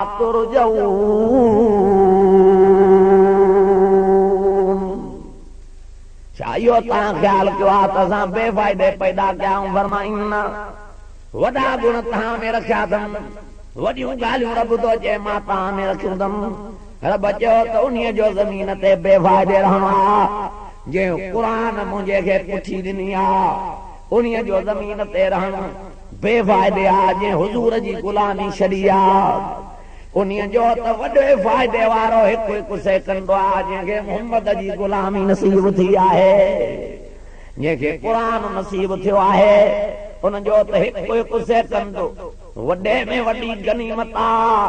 इहो तव्हां ख़्यालु कयो आहे त असां बेफ़ाइदे पैदा कया आहियूं। फरमाईन वॾा गुण तव्हां में रखिया अथमि, वॾियूं ॻाल्हियूं रब थो चए मां तव्हां में रखियूं अथमि। रब चयो त उन्हीअ जो ज़मीन ते बेफ़ाइदे रहणो आहे। जंहिं क़ुरान मुंहिंजे खे पुठी ॾिनी आहे उन्हीअ जो ज़मीन ते रहणु बेफ़ाइदे आहे। जंहिं हुज़ूर जी ग़ुलामी छॾी आहे उन्हीअ जो त वॾे फ़ाइदे वारो हिकु हिकु सेकंदो आहे। जंहिंखे मुहम्मद जी ग़ुलामी नसीब थी आहे, जंहिंखे क़ुरान नसीब थियो आहे, उनजो त हिकु हिकु सेकंद वॾे में वॾी गनीमत आहे।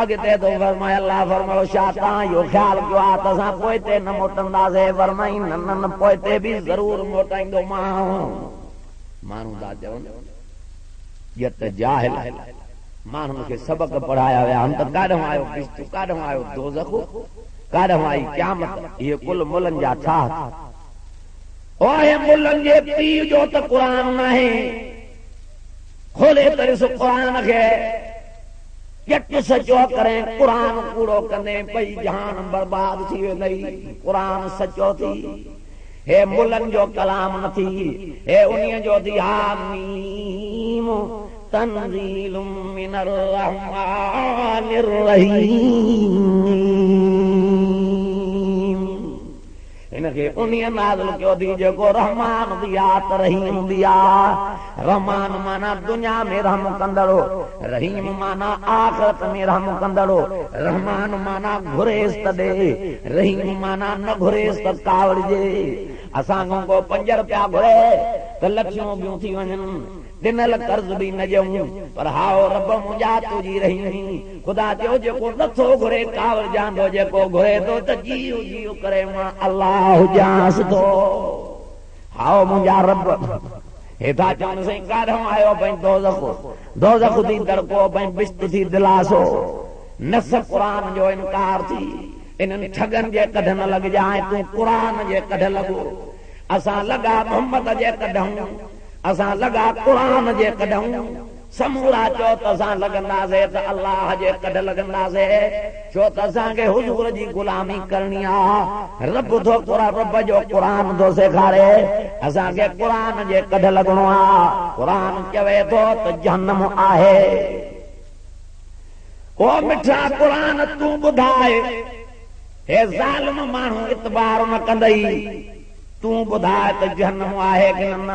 अॻिते तो फरमाए अल्लाह फरमायो छा तव्हां इहो ख़्यालु कयो आहे त असां पोइ ते न मोटंदासीं? फरमाई न न पोइ ते बि ज़रूरु मोटाईंदो माण्हू था चवनि ॼत जाहिल माण्हुनि खे सबक पढ़ाया विया आहिनि त काॾों आयो किश्त, काॾों आयो दोज़ख, काॾों आई क़यामत। इहे कुल मुलनि जा ठाह। ओए मुलनि जे पीउ जो त क़ुरान नाहे। खोले तरिस क़ुरान खे ॼट सचो करे क़ुरान कूड़ो कंदे पई जहान बर्बाद थी वेंदई। क़ुरान सचो थी हे मुलनि जो कलाम न थी, हे उन्हीअ जो थी हामीम तंज़ीलुम मिनर रहमानिर रहीम। इनखे उन्हीअ नाज़िल कयो थी जेको रहमान दी आहे त रहीम दी आहे। रहमान माना दुनिया में रहम कंदड़ो, रहीम माना आख़िरत में रहम कंदड़ो। रहमान माना घुरेस त ॾे, रहीम माना न घुरेस त कावड़िजे। असां को 5 रुपया घुरे त लखियूं ॿियूं थी वञनि, ॾिनल कर्ज़ बि न ॾियूं। पर हाओ रब मुंहिंजा तुंहिंजी रहीमी। ख़ुदा चयो जेको नथो घुरे कावड़ जांदो, जेको घुरे थो त जीव जीव करे मां अल्लाह हुजांस थो। हाओ मुंहिंजा रब हेठा चवनि साईं काॾों आयो भई दोज़ख, दोज़ख थी दड़को भई बिश्त थी दिलासो। नस क़ुरान जो इनकार थी, इन्हनि ठगनि जे कढ न लॻजाए, तूं क़ुरान जे कढ लॻो। असां लॻा मोहम्मद जे कढूं, असां लॻा क़ुरान जे कढूं। समूरा चओ त असां लॻंदासीं त अल्लाह जे कढ लॻंदासीं, छो त असांखे हुज़ूर जी ग़ुलामी करणी आहे। रब जो क़ुरान थो सेखारे असांखे क़ुरान जे कढ लॻणो आहे। क़ुरान चवे थो त जहन्नम आहे। ओ मिठा क़ुरान तूं ॿुधाए, हे ज़ालिम माण्हू इतबार न कंदई, तूं ॿुधाए त जहन्नम आहे कि न।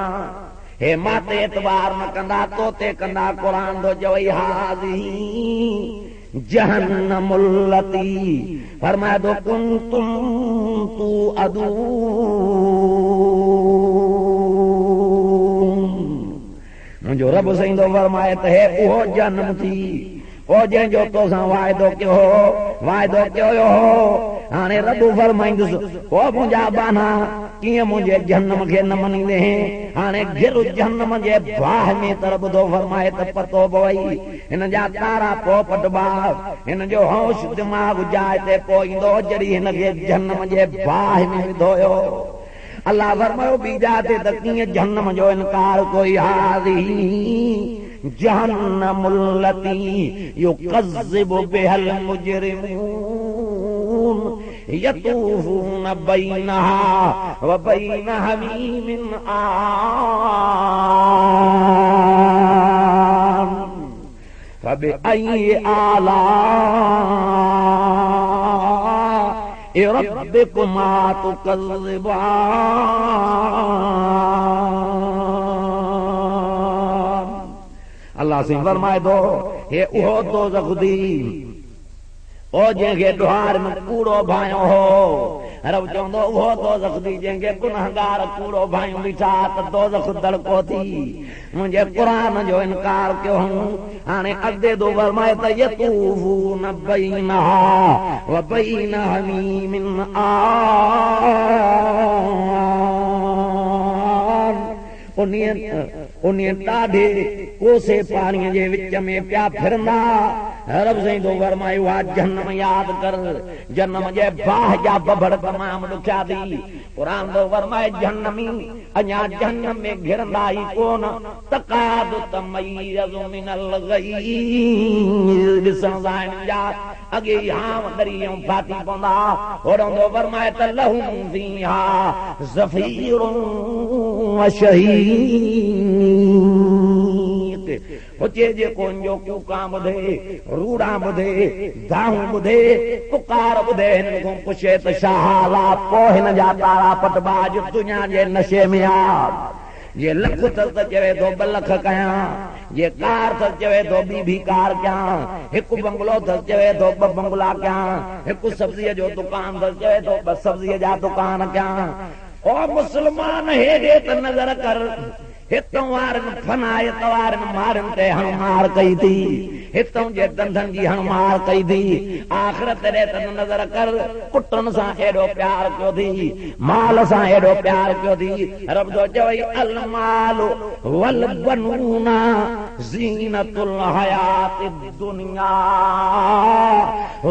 हे माते एतबार न कंदा, तो ते कंदा। क़ुरान थो चवई हाज़ी जहन्नमुल्लती फरमाए थो कुंतुम तू अदून। मुंहिंजो रब साईं थो फरमाए त हे उहो जहन्नम थी ओ जंहिंजो तोसां वाइदो कयो हो। हाणे रब फरमाईंदुसि ओ मुंहिंजा बाना कीअं मुंहिंजे जहन्नम खे न मञींदे। हाणे गिर जहन्नम जे बाह में त रब थो फरमाए त पतो पवई हिन जा तारा पोइ पटबा, हिन जो होश दिमाग़ जाइ ते पोईंदो जॾहिं हिनखे जहन्नम जे बाह में विधो हुयो। अल्लाह फरमायो बीजा ते त कीअं जहन्नम जो इनकार कोई। हाज़ी जहन्नमुल्लती युकज़्ज़िबु बिहल मुजरिमून यतूफून बैनहा व बैन हमीमिन आन फबिअय्यि आलाइ रब्बिकुमा तुकज़्ज़िबान। अल्लाह से फरमाए थो हे उहो दोज़ख थी ओ जंहिंखे ॾुहार में कूड़ो भायो हो। रब चवंदो उहो दोज़ख थी जंहिंखे गुनहगार कूड़ो भायूं ॾिठा त दोज़ख दड़को थी। मुंहिंजे क़ुरान जो इनकार कयो हूं। हाणे अॻिते थो फरमाए त यतूफून बैनहा व बैन हमीमिन आन। उन्हीअ ॾाढे कोसे पाणीअ जे विच में पिया फिरंदा रब साईं तो फरमायो आ जन्नम याद कर जन्नम जे बाह जा बबड़ तमाम दुखिया थी कुरान तो फरमाए जन्नमी अञा जन्नम में घिरंदा ई कोन तकाद तमय्यज़ मिनल गयज़ ॾिसंदा जा अगे हां दरियों फाती पवंदा होड़ो तो फरमाए त लहुम फीहा ज़फ़ीरुन व शहीक़ हुजे जेको जो कूका ॿुधे रूड़ा ॿुधे दाहूं ॿुधे पुकार ॿुधे हिन खां पुछे त छा हाल आहे पोइ हिन जा तारा पटबाज दुनिया जे नशे में आ ये लख अथसि त चवे थो 2 लख कयां ये कार अथसि चवे थो ॿी भी कार कयां हिकु बंगलो अथसि चवे थो 2 बंगला कयां हिकु सब्जीअ जो दुकान अथसि चवे थो 2 सब्जीअ जा दुकान कयां ओ मुस्लमान हेॾे त नज़र कर हितों वारनि फनाए तवारनि मारनि ते हणमार कई थी हितों जे धंधनि जी हणमार कई थी आख़िरत ॾे त नज़र कर पुटनि सां एॾो प्यार कयो थी माल सां एॾो प्यार कयो थी रब जो चवई अल माल वल बनूना ज़ीनतुल हयातिद दुनिया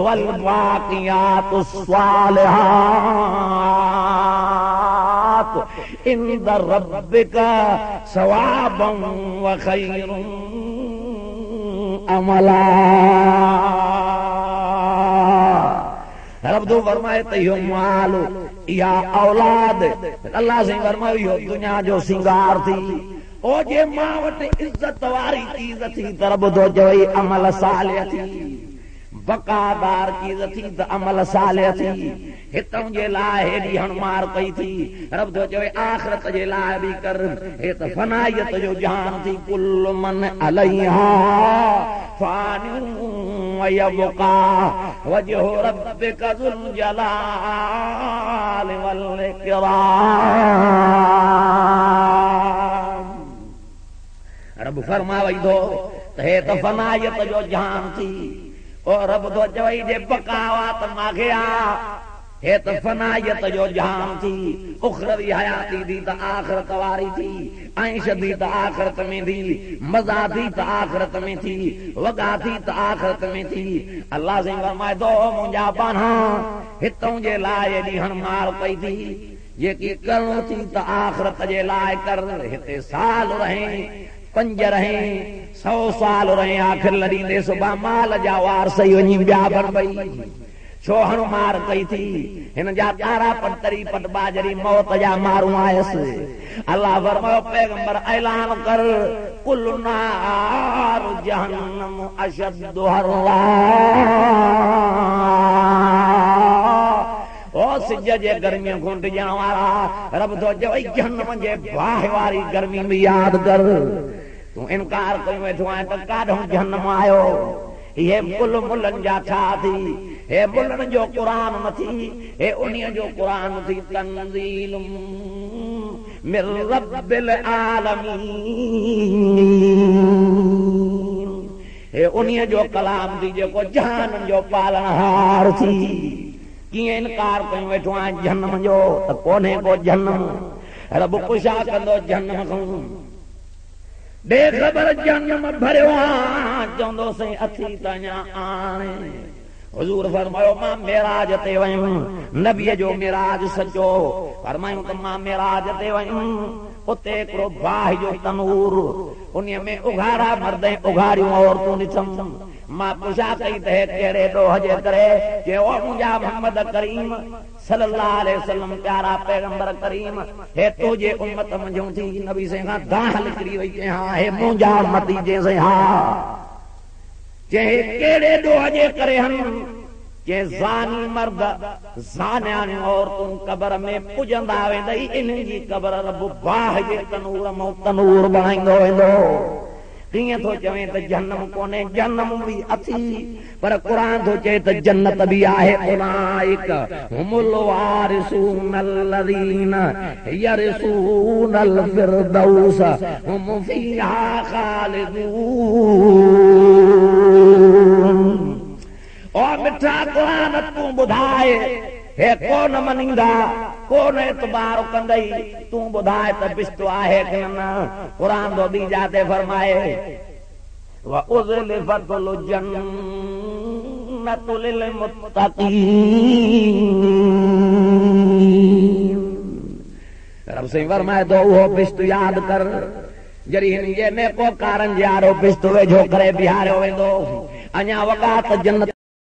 वल बाक़ियातुस सालिहात इंद रब्बिका सवाबन व खैरुन अमला रब तो फरमाए त इहो माल या औलाद अल्लाह से फरमायो इहो दुनिया जो सिंगार थी ओ जे मां वटि इज्जत वारी चीज थी त रब तो चवई अमल सालिह थी बकादार चीज थी त अमल सालिह थी हितों जे लाइ हेॾी हणमार कई थी रब तो चवे आख़िरत जे लाइ बि कर हे त फनायत जो जहान थी कुल मन अलैहा फानिन व यबका वजहु रब्बिका ज़ुल जलाल वल इकराम रब फरमावई थो त हे त फनायत जो जहान थी ओ रब तो चवई जे बकावा त मांखे आ हे त फनायत जो जहान थी उखरवी हयाती थी त आख़िरत वारी थी ऐश थी त आख़िरत में थी मज़ा थी त आख़िरत में थी वगा थी त आख़िरत में थी अल्लाह से फरमाए थो मुंहिंजा पाना हितों जे लाइ एॾी हणमार कई थी जेकी करणो थी त आख़िरत जे लाइ कर हिते साल रहे 5 रहे 100 साल रहे आख़िर लड़ींदे सुबह माल जा वार सही वञी ॿिया बण पई छो हणमार कई थी हिन जा तारा पटरी पटबाजरी मौत जा मारूं आयसि अल्लाह फरमायो पैगंबर ऐलान कर कुल नार जहन्नम अशद्दु हर्रा ओ सिज जे गर्मी घुंड ॼण वारा रब तो चवई जहन्नम जे बाहि वारी गर्मी में याद कर तूं इनकार कयो वेठो आहीं त काॾों जहन्नम आयो ये मुल मुलन जा छा थी हे मुलन जो कुरान न थी हे उन्हीअ जो कुरान थी तंज़ील मिर रब्बिल आलमीन हे उन्हीअ जो कलाम थी जेको जहाननि जो पालनहार थी कीअं इनकार कयो वेठो आहीं जहन्नम जो त कोन्हे को जहन्नम रब पुछा कंदो जहन्नम खां दे ख़बर जहन्नम भरियो आहे चवंदो साईं अथी त अञा आणे हुजूर फरमायो मां मेराज ते वयुमि नबीअ जो मेराज सचो फरमायूं त मां मेराज ते वयुमि उते हिकिड़ो बाहि जो तनूर उन में उघाड़ा मर्द उघाड़ियूं औरतूं ॾिठमि मां पुछा कई त हे कहिड़े ॾोह जे करे चयो मुंहिंजा मोहम्मद करीम सल्लल्लाहु अलैहि वसल्लम प्यारा पैगंबर करीम हे तुंहिंजे उम्मत मंझूं थी नबी से खां दाह निकिरी वई चई हा हे मुंहिंजा उम्मती चई हा चई कहिड़े ॾोह जे करे हन चई ज़ानी मर्द ज़ानियाणी औरतूं क़बर में पुॼंदा वेंदई इन जी क़बर रब बाहि जे तनूर मां तनूर बणाईंदो वेंदो कीअं थो चवे त जहन्नम कोन्हे जहन्नम बि अथी पर क़ुरान थो चए त जन्नत बि आहे उलाइक हुमुल वारिसून अल्लज़ीन यरिसूनल फिरदौस हुम फीहा खालिदून ओ मिठा क़ुरान तूं ॿुधाए हे कोन मञींदा कोन एतबार कंदई तूं ॿुधाए त बिश्तो आहे कि न क़ुरान तो ॿी जाते फरमाए वउज़लिफ़तुल जन्नतु लिल मुत्तक़ीन। रब से फरमाए तो वो बिश्त याद कर जरी हिन ये नेको कारन यारो बिश्त वेझो करे बिहारियो वेंदो अञा वक़ात जन्नत